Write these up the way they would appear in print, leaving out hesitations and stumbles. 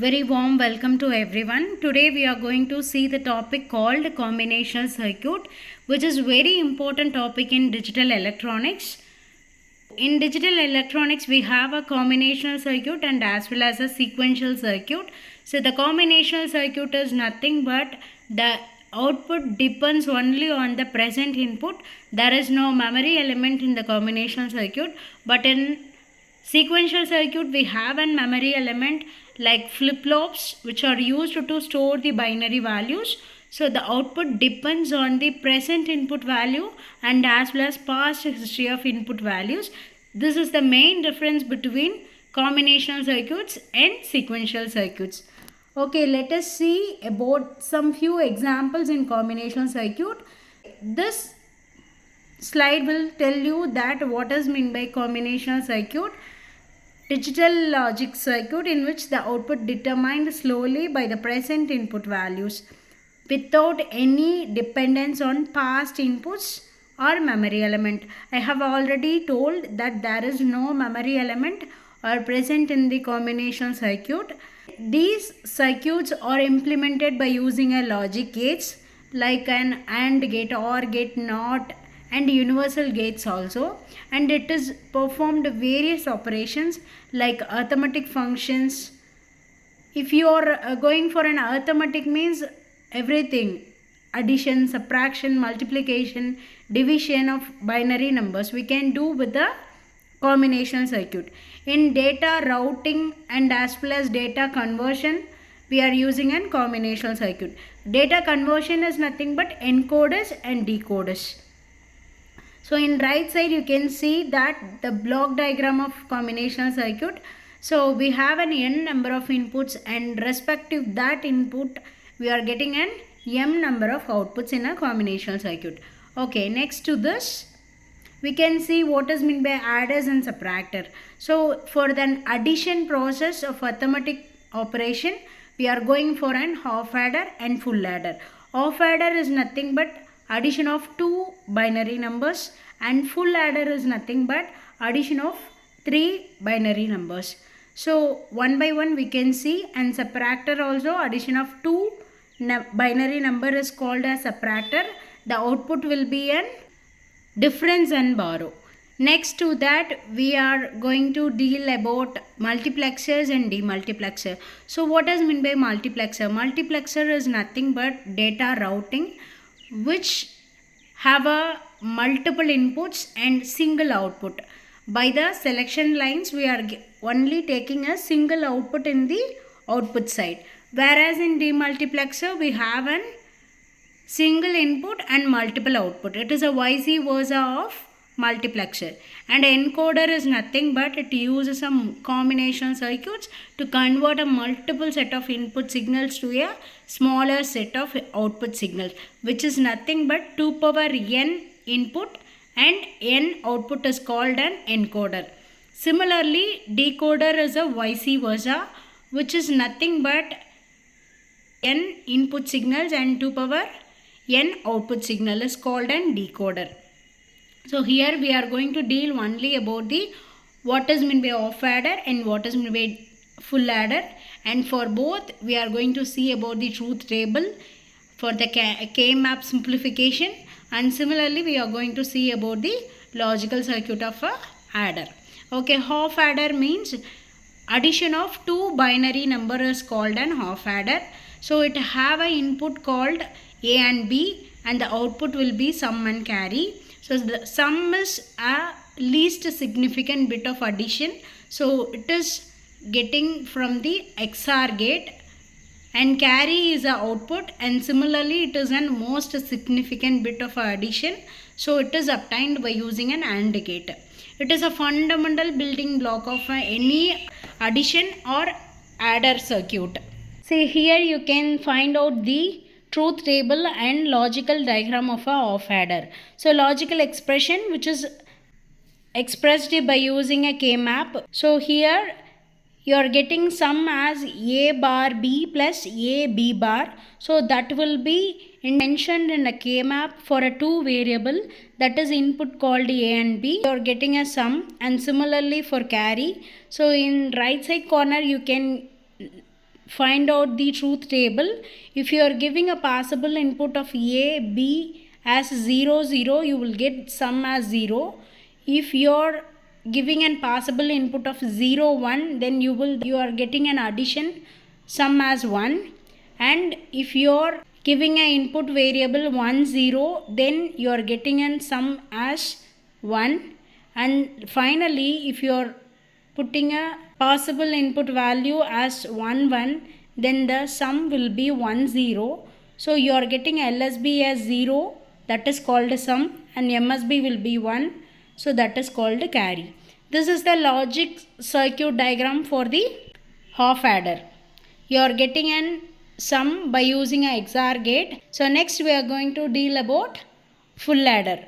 Very warm welcome to everyone. Today we are going to see the topic called combinational circuit, which is very important topic in digital electronics. In digital electronics we have a combinational circuit and as well as a sequential circuit. So the combinational circuit is nothing but the output depends only on the present input. There is no memory element in the combinational circuit, but in sequential circuit we have an memory element like flip-flops which are used to store the binary values. So the output depends on the present input value and as well as past history of input values. This is the main difference between combinational circuits and sequential circuits. Okay, let us see about some few examples in combinational circuit. This slide will tell you that what is meant by combinational circuit. Digital logic circuit in which the output determined slowly by the present input values without any dependence on past inputs or memory element. I have already told that there is no memory element or present in the combinational circuit. These circuits are implemented by using a logic gates like an AND gate, OR gate, NOT and universal gates also, and it is performed various operations like arithmetic functions. If you are going for an arithmetic means everything, addition, subtraction, multiplication, division of binary numbers we can do with the combinational circuit. In data routing and as well as data conversion we are using a combinational circuit. Data conversion is nothing but encoders and decoders. So in right side you can see that the block diagram of combinational circuit. So we have an n number of inputs and respective that input we are getting an m number of outputs in a combinational circuit. Okay, next to this we can see what is meant by adders and subtractor. So for the addition process of arithmetic operation we are going for an half adder and full adder. Half adder is nothing but addition of two binary numbers and full adder is nothing but addition of three binary numbers. So one by one we can see, and subtractor also addition of two binary number is called as subtractor. The output will be an difference and borrow. Next to that we are going to deal about multiplexers and demultiplexer. So what is meant by multiplexer? Multiplexer is nothing but data routing which have a multiple inputs and single output. By the selection lines we are only taking a single output in the output side, whereas in demultiplexer we have an single input and multiple output. It is a vice versa of multiplexer. And encoder is nothing but it uses some combination circuits to convert a multiple set of input signals to a smaller set of output signals, which is nothing but 2 power n input and n output is called an encoder. Similarly, decoder is a vice versa, which is nothing but n input signals and 2 power n output signal is called an decoder. So here we are going to deal only about the what is meant by half adder and what is meant by full adder, and for both we are going to see about the truth table for the K-map simplification, and similarly we are going to see about the logical circuit of a adder. Okay, half adder means addition of two binary number is called an half adder. So it have an input called A and B and the output will be sum and carry. So the sum is a least significant bit of addition. So it is getting from the XOR gate, and carry is a output, and similarly it is an most significant bit of addition. So it is obtained by using an AND gate. It is a fundamental building block of any addition or adder circuit. See here you can find out the truth table and logical diagram of a half adder. So logical expression which is expressed by using a K-map. So here you are getting sum as A bar B plus A B bar. So that will be mentioned in a K-map for a two variable, that is input called A and B. You are getting a sum, and similarly for carry. So in right side corner you can find out the truth table. If you are giving a possible input of A, B as 0, 0, you will get sum as 0. If you are giving an possible input of 0, 1, then you are getting an addition sum as 1. And if you are giving an input variable 1, 0, then you are getting an sum as 1. And finally, if you are putting a possible input value as 1, 1, then the sum will be 1, 0. So you are getting LSB as 0, that is called a sum, and MSB will be 1, so that is called a carry. This is the logic circuit diagram for the half adder. You are getting an sum by using a XOR gate. So next we are going to deal about full adder.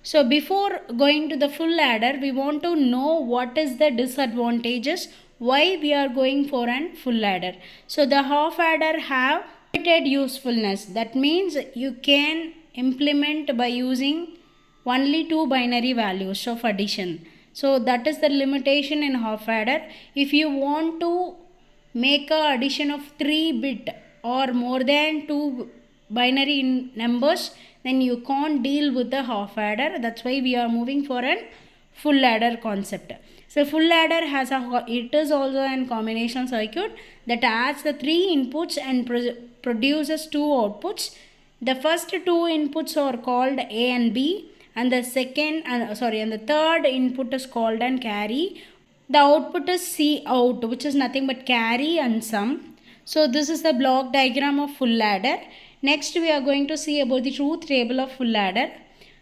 So before going to the full adder, we want to know what is the disadvantages, why we are going for an full adder. So the half adder have limited usefulness. That means you can implement by using only 2 binary values of addition. So that is the limitation in half adder. If you want to make a addition of 3 bit or more than 2 binary numbers, then you can't deal with the half adder. That's why we are moving for a full adder concept. So full adder it is also a combination circuit that adds the 3 inputs and produces 2 outputs. The first 2 inputs are called A and B, and the third input is called an carry. The output is C out, which is nothing but carry and sum. So this is the block diagram of full adder. Next we are going to see about the truth table of full adder.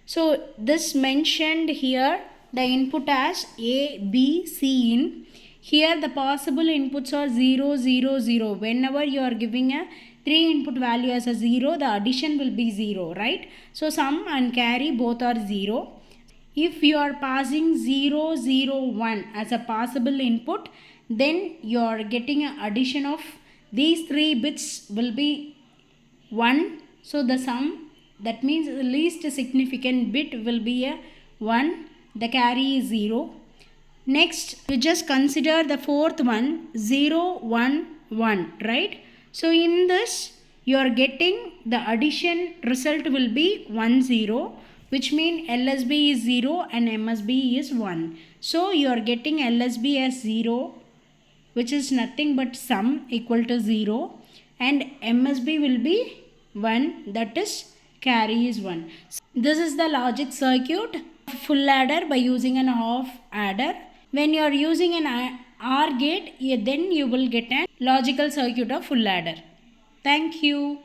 So this mentioned here the input as A, B, C in. Here the possible inputs are 0, 0, 0. Whenever you are giving a 3 input value as a 0, the addition will be 0, right? So sum and carry both are 0. If you are passing 0, 0, 1 as a possible input, then you are getting an addition of these 3 bits will be 1. So the sum, that means the least significant bit will be a 1. The carry is 0. Next, you just consider the fourth one, 0, 1, 1, right? So in this, you are getting the addition result will be 1, 0, which means LSB is 0 and MSB is 1. So you are getting LSB as 0, which is nothing but sum equal to 0, and MSB will be 1, that is carry is 1. So this is the logic circuit of full adder by using an half adder. When you are using an OR gate, then you will get a logical circuit of full adder. Thank you.